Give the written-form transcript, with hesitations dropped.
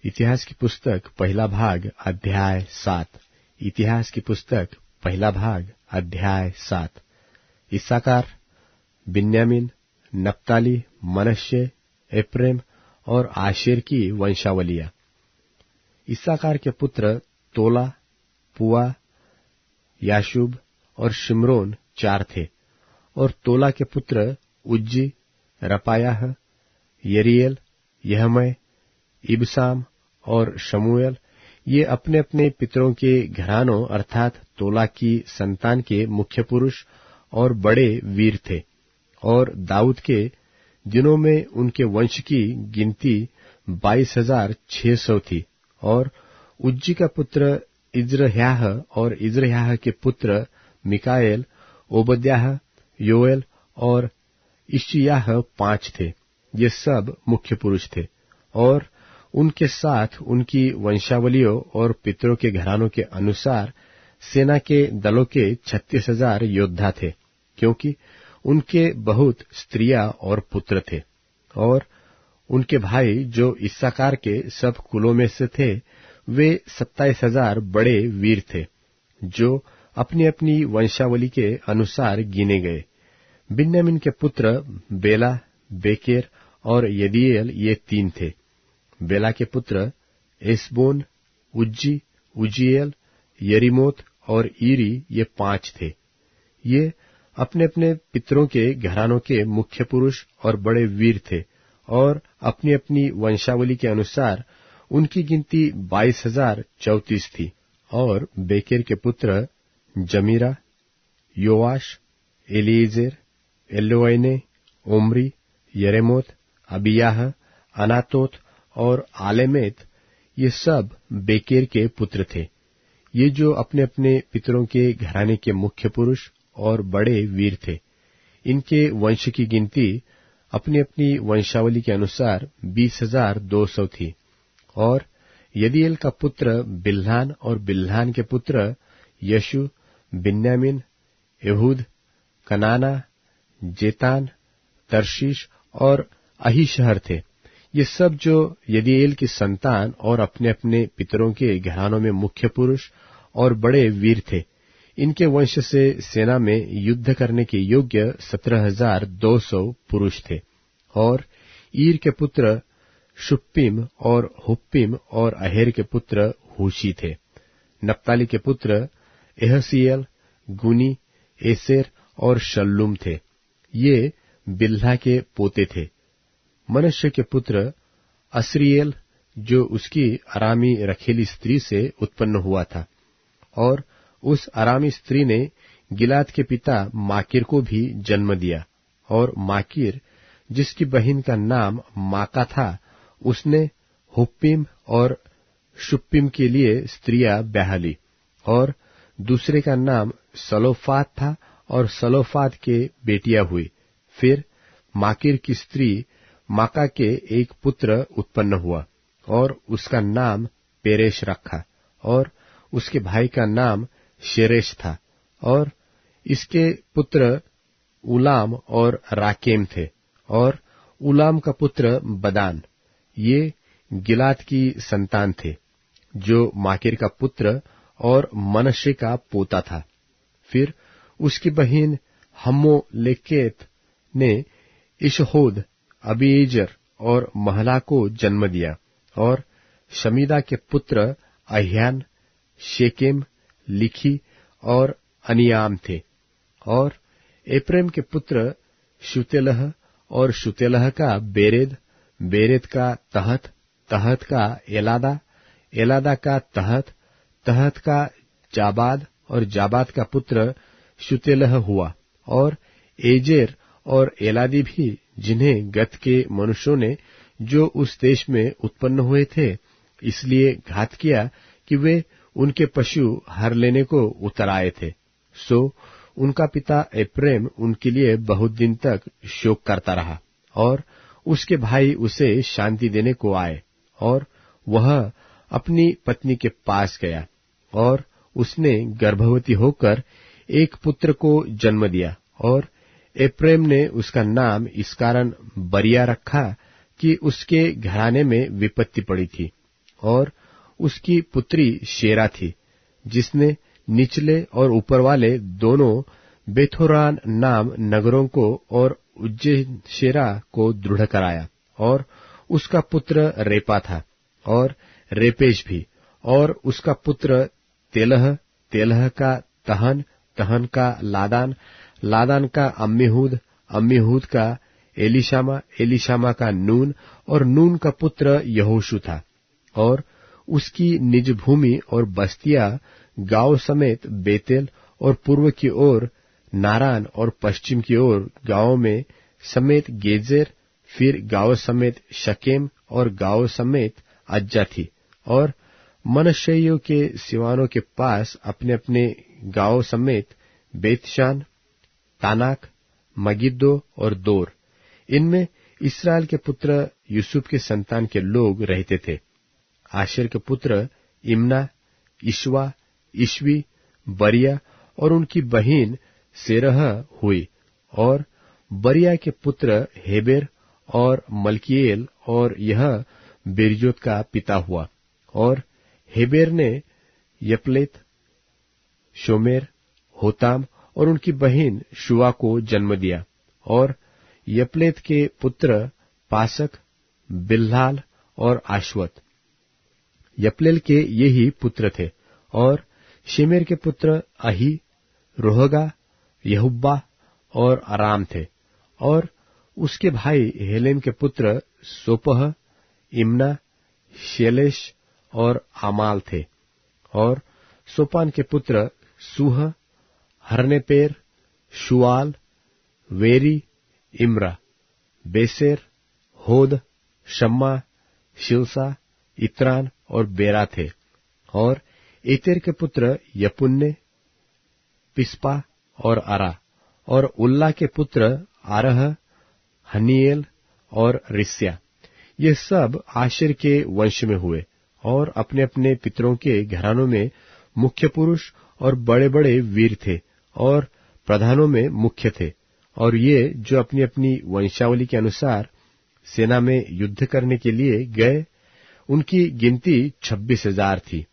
इतिहास की पुस्तक पहला भाग अध्याय 7। इतिहास की पुस्तक पहला भाग अध्याय 7। इस्साकार, बिन्यामीन, नप्ताली, मनश्शे, एप्रैम और आशेर की वंशावलियां। इस्साकार के पुत्र तोला, पुआ, याशूब और शिमरोन 4 थे। और तोला के पुत्र उज्जी, रपायाह, यरीएल, यहमै, इबसाम और शमूएल, ये अपने अपने पितरों के घरानों अर्थात तोला की संतान के मुख्य पुरुष और बड़े वीर थे। और दाऊद के दिनों में उनके वंश की गिनती 22,600 थी। और उज्जी का पुत्र इज्रह्याह और इज्रह्याह के पुत्र मिकाएल, ओबद्याह, योएल और इश्शियाह 5 थे। ये सब मुख्य पुरुष थे। और उनके साथ उनकी वंशावलियों और पितरों के घरानों के अनुसार सेना के दलों के 36,000 योद्धा थे, क्योंकि उनके बहुत स्त्रियां और पुत्र थे। और उनके भाई जो इस्साकार के सब कुलों में से थे, वे 27,000 बड़े वीर थे, जो अपनी अपनी वंशावली के अनुसार गिने गए। बिन्यामीन के पुत्र बेला, बेकेर और यदीएल ये 3 थे। बेला के पुत्र एसबोन, उज्जी, उज्जीएल, यरीमोत और ईरी ये 5 थे। ये अपने अपने पितरों के घरानों के मुख्य पुरुष और बड़े वीर थे। और अपनी अपनी वंशावली के अनुसार उनकी गिनती 22,034 थी। और बेकेर के पुत्र जमीरा, योआश, एलीएजेर, एल्योएने, ओमरी, यरेमोत, अबियाह, अनातोत और आलेमेत, ये सब बेकेर के पुत्र थे। ये जो अपने अपने पितरों के घराने के मुख्य पुरुष और बड़े वीर थे। इनके वंश की गिनती अपनी अपनी वंशावली के अनुसार 20,200 थी। और यदीएल का पुत्र बिल्हान और बिल्हान के पुत्र यशु, बिन्यामीन, एहूद, कनाना, जेतान, तरशीश और अहीशहर थे। ये सब जो यदीएल की संतान और अपने अपने पितरों के घरानों में मुख्य पुरुष और बड़े वीर थे। इनके वंश से सेना में युद्ध करने के योग्य 17,200 पुरुष थे। और ईर के पुत्र शुप्पीम और हुप्पीम और अहेर के पुत्र हूशी थे। नप्ताली के पुत्र एहसीएल, गुनी, एसेर और शल्लूम थे। ये बिल्हा के पोते थे। मनश्शे के पुत्र अस्रीएल, जो उसकी अरामी रखेली स्त्री से उत्पन्न हुआ था। और उस अरामी स्त्री ने गिलाद के पिता माकीर को भी जन्म दिया। और माकीर, जिसकी बहन का नाम माका था, उसने हुप्पीम और शुप्पीम के लिए स्त्रियां ब्याह ली। और दूसरे का नाम सलोफाद था और सलोफाद के बेटियां हुई। फिर माकीर की स्त्री माका के एक पुत्र उत्पन्न हुआ और उसका नाम पेरेश रखा। और उसके भाई का नाम शेरेश था। और इसके पुत्र उलाम और राकेम थे। और उलाम का पुत्र बदान, ये गिलाद की संतान थे, जो माकीर का पुत्र और मनश्शे का पोता था। फिर उसकी बहन हम्मोलेकेत ने इशहोद, अबीएजेर और महला को जन्म दिया। और शमीदा के पुत्र अह्यान, शेकेम, लिखी और अनियाम थे। और एप्रैम के पुत्र शुतेलह और शुतेलह का बेरेद, बेरेद का तहत, तहत का एलादा, एलादा का तहत, तहत का जाबाद और जाबाद का पुत्र शुतेलह हुआ। और एजेर और एलादी भी, जिन्हें गत के मनुष्यों ने जो उस देश में उत्पन्न हुए थे, इसलिए घात किया कि वे उनके पशु हर लेने को उतर आए थे। सो उनका पिता एप्रैम उनके लिए बहुत दिन तक शोक करता रहा। और उसके भाई उसे शांति देने को आए। और वह अपनी पत्नी के पास गया। और उसने गर्भवती होकर एक पुत्र को जन्म दिया। और एप्रैम ने उसका नाम इस कारण बरिया रखा कि उसके घराने में विपत्ति पड़ी थी। और उसकी पुत्री शेरा थी, जिसने निचले और ऊपर वाले दोनों बेथोरान नाम नगरों को और उज्जैन शेरा को दृढ़ कराया। और उसका पुत्र रेपा था, और रेपेश भी, और उसका पुत्र तेलह, तेलह का तहन, तहन का लादान, लादान का अम्मीहूद, अम्मीहूद का एलीशामा, एलीशामा का नून, और नून का पुत्र यहोशू था। और उसकी निज भूमि और बस्तियां गांव समेत बेतेल और पूर्व की ओर नारान और पश्चिम की ओर गांवों में समेत गेजेर, फिर गांव समेत शकेम और गांव समेत अज्जा थी। और मनश्शेइयों के सिवानों के पास अपने अपने गांव समेत बेतशान, तानाक, मगिद्दो और दोर। इनमें इस्राएल के पुत्र यूसुफ के संतान के लोग रहते थे। आशेर के पुत्र इम्ना, इश्वा, इश्वी, बरिया और उनकी बहिन सेरह हुई। और बरिया के पुत्र हेबेर और मल्कीएल, और यह बेरजोत का पिता हुआ। और हेबेर ने यपलेत, शोमेर, होताम और उनकी बहिन शुआ को जन्म दिया। और यपलेत के पुत्र पासक, बिल्हाल और आशवत। यपलेल के यही पुत्र थे। और शेमेर के पुत्र अही, रोहगा, यहुब्बा और अराम थे। और उसके भाई हेलेम के पुत्र सोपह, इम्ना, शेलेश और आमाल थे। और सोपान के पुत्र सूह, हरनेपेर, शुआल, वेरी, इम्रा, बेसेर, होद, शम्मा, शिलसा, इत्रान और बेरा थे। और एतेर के पुत्र यपुन्ने, पिस्पा और अरा। और उल्ला के पुत्र आरह, हनीएल और रिस्या। ये सब आशेर के वंश में हुए, और अपने अपने पितरों के घरानों में मुख्य पुरुष और बड़े बड़े वीर थे, और प्रधानों में मुख्य थे। और ये जो अपनी अपनी वंशावली के अनुसार सेना में युद्ध करने के लिए गए, उनकी गिनती 26,000 थी।